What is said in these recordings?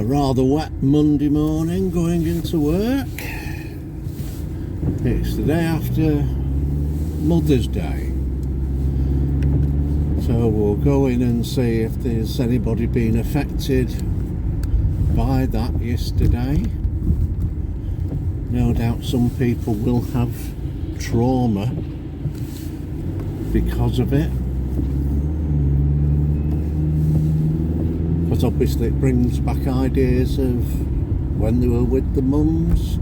A rather wet Monday morning going into work. It's the day after Mother's Day, so we'll go in and see if there's anybody been affected by that yesterday. No doubt some people will have trauma because of it, because obviously it brings back ideas of when they were with the mums.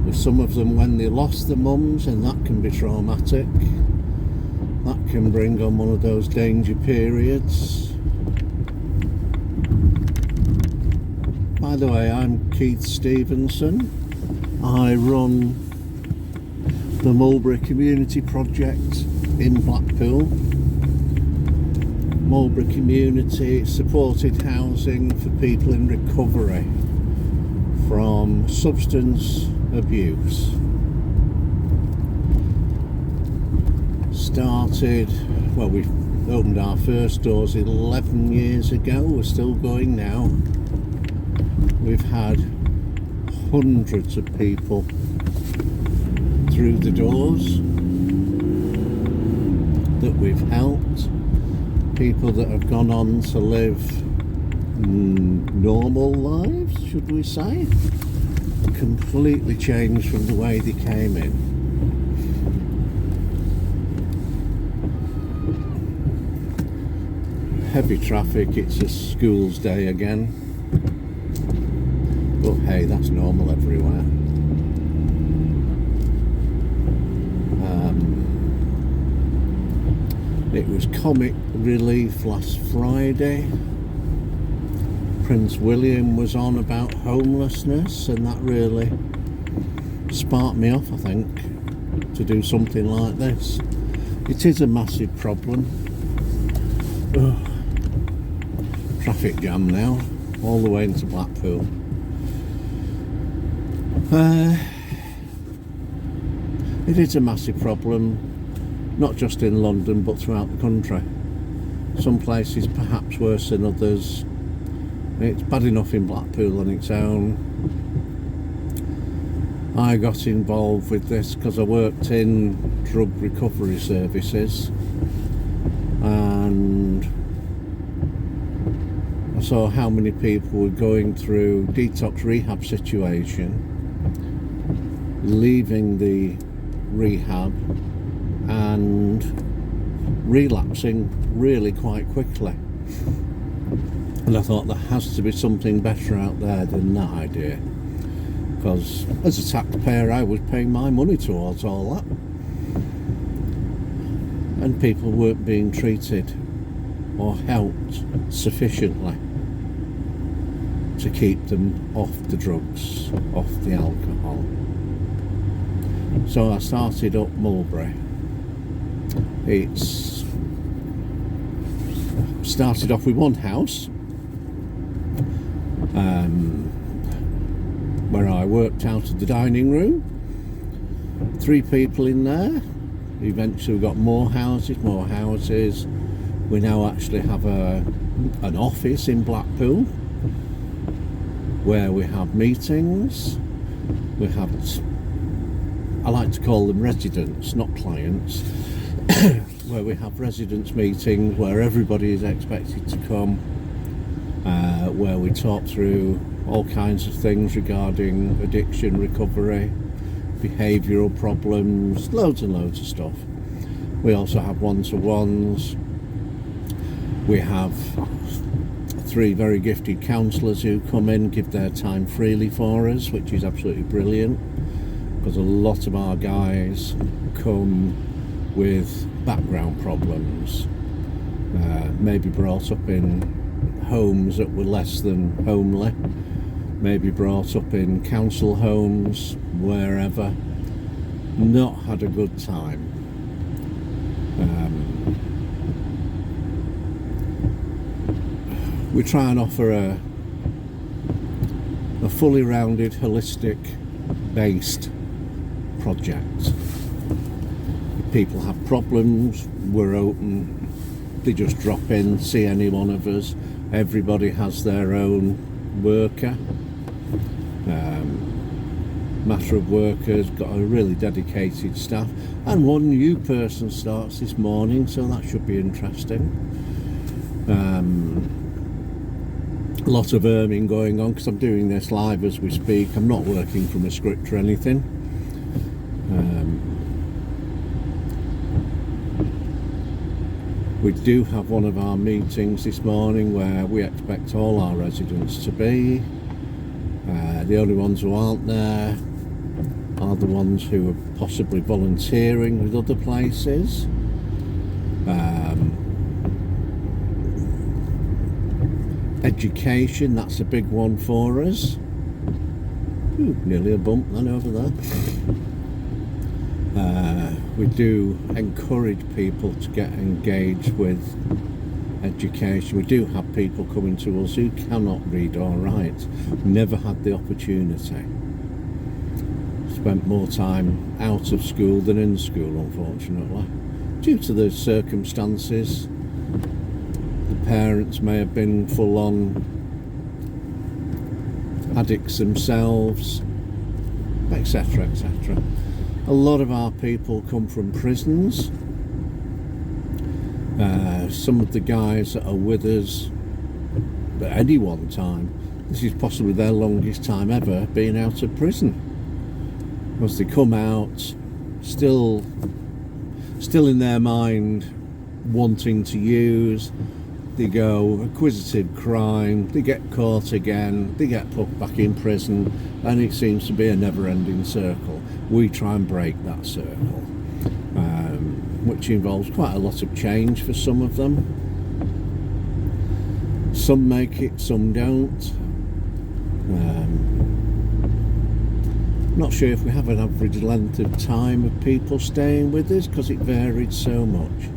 With some of them when they lost the mums, and that can be traumatic. That can bring on one of those danger periods. By the way, I'm Keith Stevenson. I run the Mulberry Community Project in Blackpool. Mulberry Community supported housing for people in recovery from substance abuse. Started, well, we opened our first doors 11 years ago. We're still going now. We've had hundreds of people through the doors that we've helped. People that have gone on to live normal lives, should we say? Completely changed from the way they came in. Heavy traffic, it's a school's day again. But hey, that's normal everywhere. It was comic relief last Friday. Prince William was on about homelessness, and that really sparked me off, I think, to do something like this. It is a massive problem. Ugh. Traffic jam now, all the way into Blackpool. It is a massive problem, not just in London but throughout the country. Some places perhaps worse than others. It's bad enough in Blackpool on its own. I got involved with this because I worked in drug recovery services, and I saw how many people were going through detox rehab situation, leaving the rehab and relapsing really quite quickly. And I thought there has to be something better out there than that idea, because as a taxpayer I was paying my money towards all that, and people weren't being treated or helped sufficiently to keep them off the drugs, off the alcohol. So I started up Mulberry. It's started off with one house where I worked out of the dining room. 3 people in there. Eventually we got more houses. We now actually have an office in Blackpool where we have meetings. We have, I like to call them residents, not clients, where we have residents meetings where everybody is expected to come, where we talk through all kinds of things regarding addiction recovery, behavioural problems, loads and loads of stuff. We also have one-to-ones. We have 3 very gifted counsellors who come in, give their time freely for us, which is absolutely brilliant, because a lot of our guys come with background problems, maybe brought up in homes that were less than homely, maybe brought up in council homes, wherever, not had a good time. We try and offer a fully rounded, holistic based project. If people have problems, we're open They just drop in, see any one of us. Everybody has their own worker. Matter of Workers got a really dedicated staff, and one new person starts this morning, so that should be interesting. A lot of erming going on because I'm doing this live as we speak. I'm not working from a script or anything. We do have one of our meetings this morning where we expect all our residents to be. The only ones who aren't there are the ones who are possibly volunteering with other places. Education, that's a big one for us. Ooh, nearly a bump then over there. We do encourage people to get engaged with education. We do have people coming to us who cannot read or write. Never had the opportunity. Spent more time out of school than in school, unfortunately, due to the circumstances. The parents may have been full-on addicts themselves, etc., etc. A lot of our people come from prisons. Some of the guys that are with us at any one time, this is possibly their longest time ever being out of prison. Once they come out, still in their mind wanting to use, they go acquisitive crime, they get caught again, they get put back in prison, and it seems to be a never-ending circle. We try and break that circle, which involves quite a lot of change for some of them. Some make it, some don't. Not sure if we have an average length of time of people staying with us because it varied so much.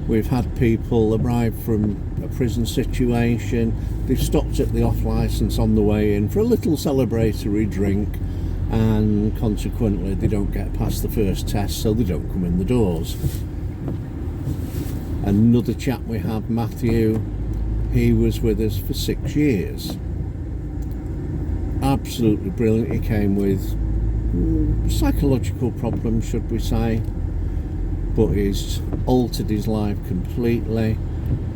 We've had people arrive from a prison situation, they've stopped at the off licence on the way in for a little celebratory drink, and consequently they don't get past the first test, so they don't come in the doors. Another chap we have, Matthew, he was with us for 6 years. Absolutely brilliant. He came with psychological problems, should we say, but he's altered his life completely.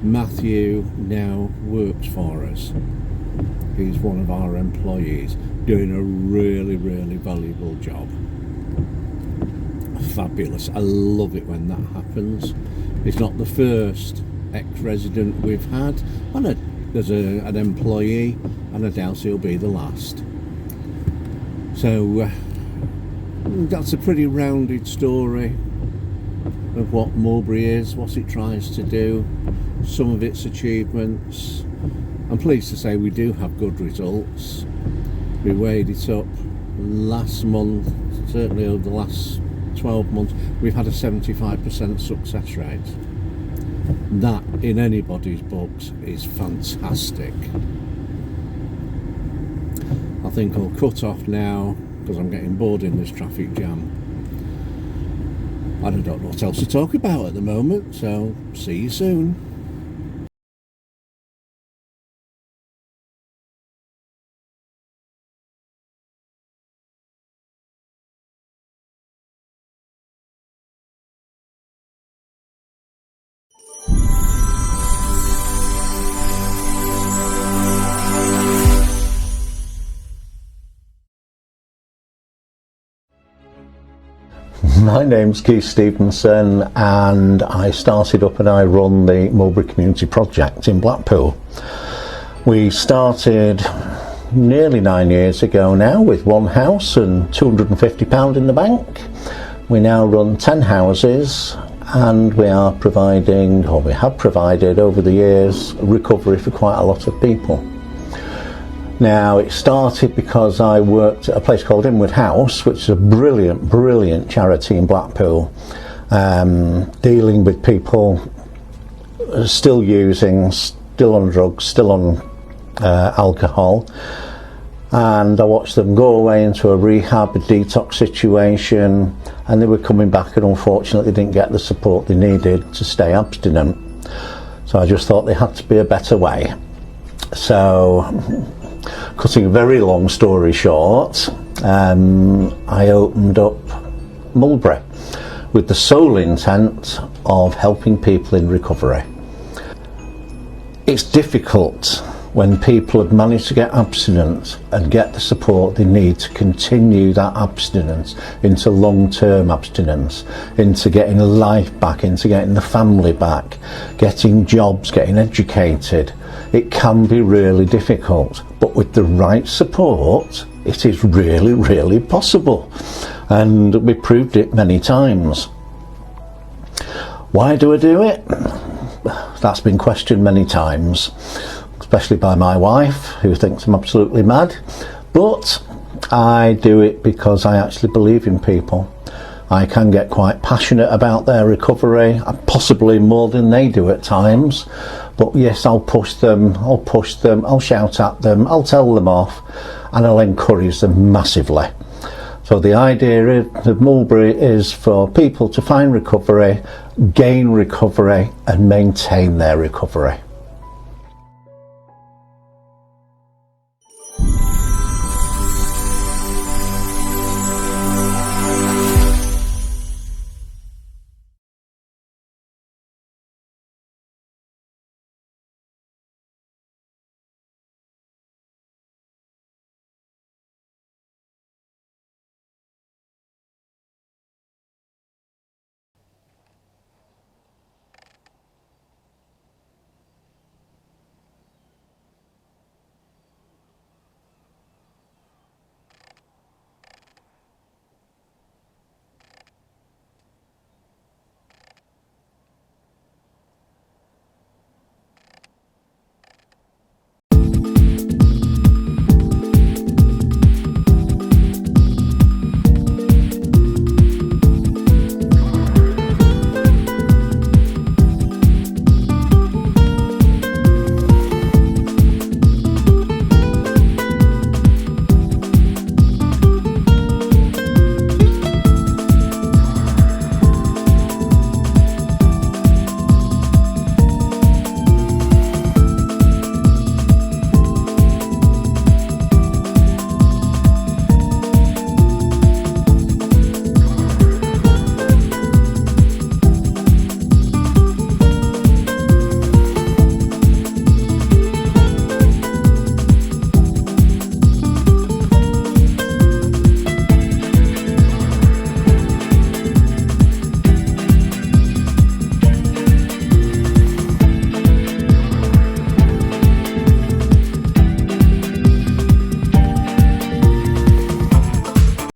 Matthew now works for us. He's one of our employees, doing a really, really valuable job. Fabulous. I love it when that happens. He's not the first ex-resident we've had, and there's an employee, and I doubt he'll be the last. So that's a pretty rounded story of what Mulberry is, what it tries to do, some of its achievements. I'm pleased to say we do have good results. We weighed it up last month, certainly over the last 12 months, we've had a 75% success rate. That, in anybody's books, is fantastic. I think I'll cut off now because I'm getting bored in this traffic jam. I don't know what else to talk about at the moment, so see you soon. My name's Keith Stevenson, and I started up and I run the Mulberry Community Project in Blackpool. We started nearly 9 years ago now with one house and £250 in the bank. We now run 10 houses, and we are providing, or we have provided over the years, recovery for quite a lot of people. Now, it started because I worked at a place called Inward House, which is a brilliant charity in Blackpool, dealing with people still using, still on drugs, still on alcohol. And I watched them go away into a rehab, a detox situation, and they were coming back and unfortunately didn't get the support they needed to stay abstinent. So I just thought there had to be a better way. So, cutting a very long story short, I opened up Mulberry with the sole intent of helping people in recovery. It's difficult when people have managed to get abstinence and get the support they need to continue that abstinence into long-term abstinence, into getting life back, into getting the family back, getting jobs, getting educated. It can be really difficult, but with the right support, it is really, really possible. And we proved it many times. Why do I do it? That's been questioned many times, especially by my wife, who thinks I'm absolutely mad. But I do it because I actually believe in people. I can get quite passionate about their recovery, possibly more than they do at times. But yes, I'll push them, I'll shout at them, I'll tell them off, and I'll encourage them massively. So the idea of Mulberry is for people to find recovery, gain recovery, and maintain their recovery.